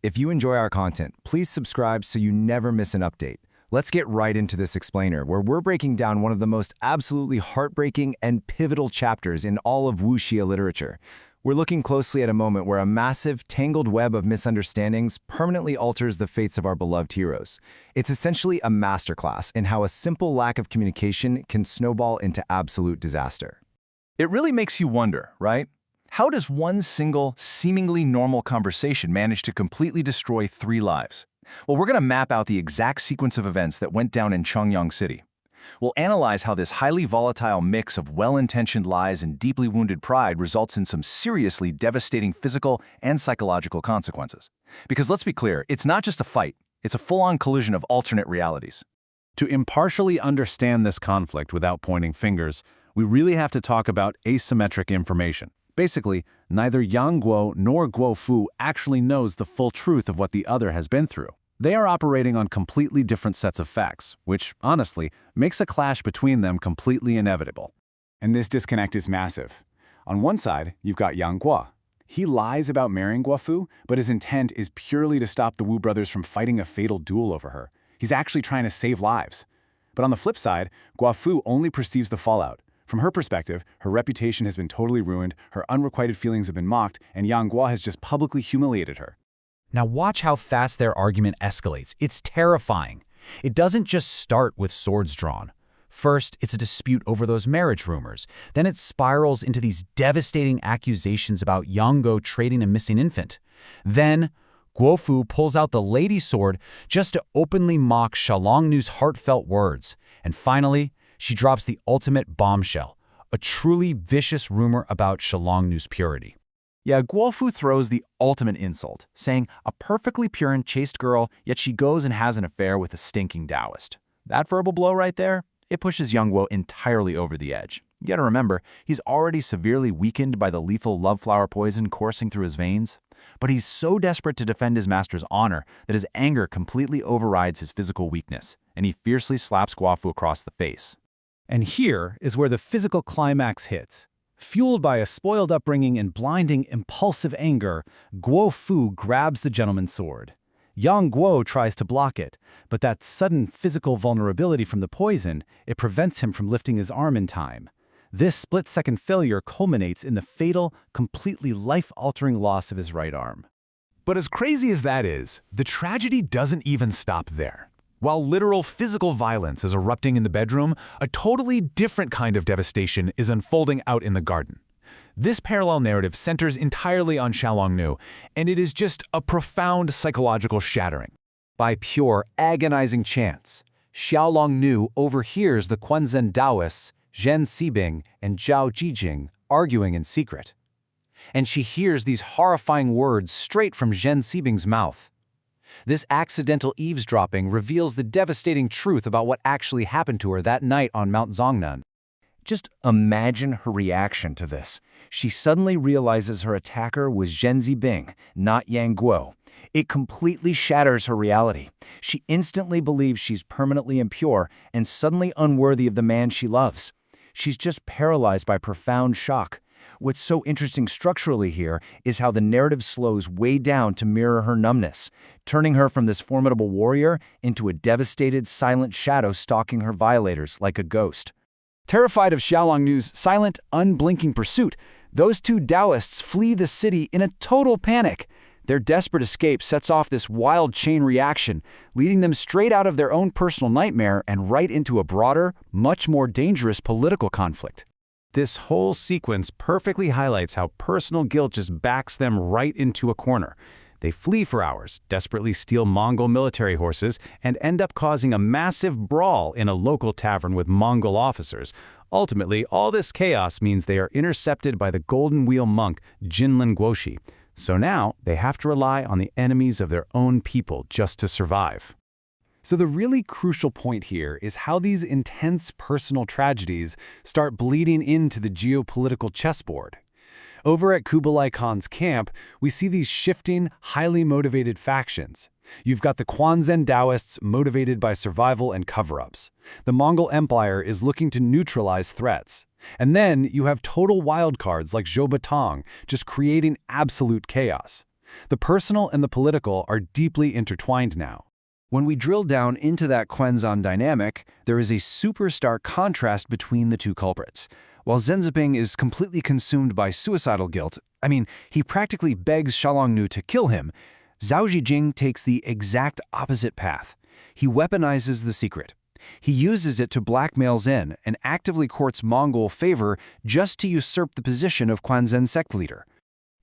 If you enjoy our content, please subscribe so you never miss an update. Let's get right into this explainer, where we're breaking down one of the most absolutely heartbreaking and pivotal chapters in all of Wuxia literature. We're looking closely at a moment where a massive, tangled web of misunderstandings permanently alters the fates of our beloved heroes. It's essentially a masterclass in how a simple lack of communication can snowball into absolute disaster. It really makes you wonder, right? How does one single, seemingly normal conversation manage to completely destroy 3 lives? Well, we're going to map out the exact sequence of events that went down in Xiangyang City. We'll analyze how this highly volatile mix of well-intentioned lies and deeply wounded pride results in some seriously devastating physical and psychological consequences. Because let's be clear, it's not just a fight, it's a full-on collision of alternate realities. To impartially understand this conflict without pointing fingers, we really have to talk about asymmetric information. Basically, neither Yang Guo nor Guo Fu actually knows the full truth of what the other has been through. They are operating on completely different sets of facts, which, honestly, makes a clash between them completely inevitable. And this disconnect is massive. On one side, you've got Yang Guo. He lies about marrying Guo Fu, but his intent is purely to stop the Wu brothers from fighting a fatal duel over her. He's actually trying to save lives. But on the flip side, Guo Fu only perceives the fallout. From her perspective, her reputation has been totally ruined, her unrequited feelings have been mocked, and Yang Guo has just publicly humiliated her. Now watch how fast their argument escalates. It's terrifying. It doesn't just start with swords drawn. First, it's a dispute over those marriage rumors. Then it spirals into these devastating accusations about Yang Guo trading a missing infant. Then, Guo Fu pulls out the lady sword just to openly mock Xiangyang's heartfelt words. And finally, she drops the ultimate bombshell, a truly vicious rumor about Xiangyang's purity. Yeah, Guo Fu throws the ultimate insult, saying a perfectly pure and chaste girl, yet she goes and has an affair with a stinking Taoist. That verbal blow right there, it pushes Yang Guo entirely over the edge. You gotta remember, he's already severely weakened by the lethal love flower poison coursing through his veins. But he's so desperate to defend his master's honor that his anger completely overrides his physical weakness, and he fiercely slaps Guo Fu across the face. And here is where the physical climax hits. Fueled by a spoiled upbringing and blinding, impulsive anger, Guo Fu grabs the gentleman's sword. Yang Guo tries to block it, but that sudden physical vulnerability from the poison, it prevents him from lifting his arm in time. This split-second failure culminates in the fatal, completely life-altering loss of his right arm. But as crazy as that is, the tragedy doesn't even stop there. While literal physical violence is erupting in the bedroom, a totally different kind of devastation is unfolding out in the garden. This parallel narrative centers entirely on Xiangyang, and it is just a profound psychological shattering. By pure, agonizing chance, Xiangyang overhears the Quanzhen Taoists, Zhen Sibing and Zhao Jijing arguing in secret. And she hears these horrifying words straight from Zhen Sibing's mouth. This accidental eavesdropping reveals the devastating truth about what actually happened to her that night on Mount Zongnan. Just imagine her reaction to this. She suddenly realizes her attacker was Zhen Zibing, not Yang Guo. It completely shatters her reality. She instantly believes she's permanently impure and suddenly unworthy of the man she loves. She's just paralyzed by profound shock. What's so interesting structurally here is how the narrative slows way down to mirror her numbness, turning her from this formidable warrior into a devastated, silent shadow stalking her violators like a ghost. Terrified of Xiangyang's silent, unblinking pursuit, those two Taoists flee the city in a total panic. Their desperate escape sets off this wild chain reaction, leading them straight out of their own personal nightmare and right into a broader, much more dangerous political conflict. This whole sequence perfectly highlights how personal guilt just backs them right into a corner. They flee for hours, desperately steal Mongol military horses, and end up causing a massive brawl in a local tavern with Mongol officers. Ultimately, all this chaos means they are intercepted by the Golden Wheel monk, Jinlin Guoxi. So now, they have to rely on the enemies of their own people just to survive. So the really crucial point here is how these intense personal tragedies start bleeding into the geopolitical chessboard. Over at Kublai Khan's camp, we see these shifting, highly motivated factions. You've got the Quanzhen Taoists motivated by survival and cover-ups. The Mongol Empire is looking to neutralize threats. And then you have total wildcards like Zhou Batang just creating absolute chaos. The personal and the political are deeply intertwined now. When we drill down into that Quanzhong dynamic, there is a super stark contrast between the two culprits. While Zhenzibing is completely consumed by suicidal guilt, he practically begs Xiaolongnu to kill him, Zhao Zijing takes the exact opposite path. He weaponizes the secret. He uses it to blackmail Zen and actively courts Mongol favor just to usurp the position of Quanzhen sect leader.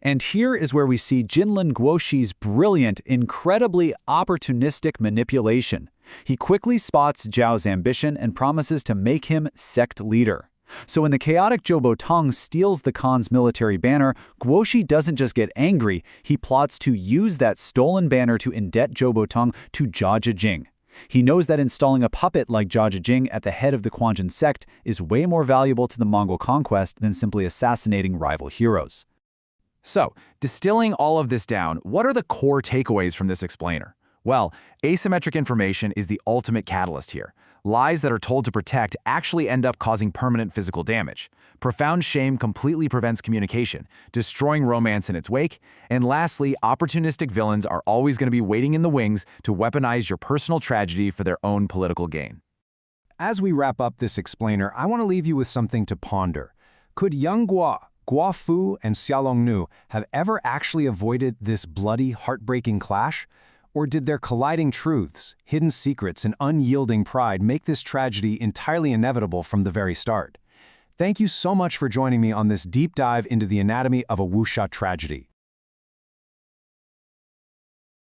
And here is where we see Jinlin Guoxi's brilliant, incredibly opportunistic manipulation. He quickly spots Zhao's ambition and promises to make him sect leader. So when the chaotic Zhou Botong steals the Khan's military banner, Guoxi doesn't just get angry, he plots to use that stolen banner to indebt Zhou Botong to Zhao Zhijing. He knows that installing a puppet like Zhao Zhijing at the head of the Quanzhen sect is way more valuable to the Mongol conquest than simply assassinating rival heroes. So, distilling all of this down, what are the core takeaways from this explainer? Well, asymmetric information is the ultimate catalyst here. Lies that are told to protect actually end up causing permanent physical damage. Profound shame completely prevents communication, destroying romance in its wake. And lastly, opportunistic villains are always going to be waiting in the wings to weaponize your personal tragedy for their own political gain. As we wrap up this explainer, I want to leave you with something to ponder. Could young Guo Fu and Xiaolongnu have ever actually avoided this bloody, heartbreaking clash? Or did their colliding truths, hidden secrets, and unyielding pride make this tragedy entirely inevitable from the very start? Thank you so much for joining me on this deep dive into the anatomy of a wuxia tragedy.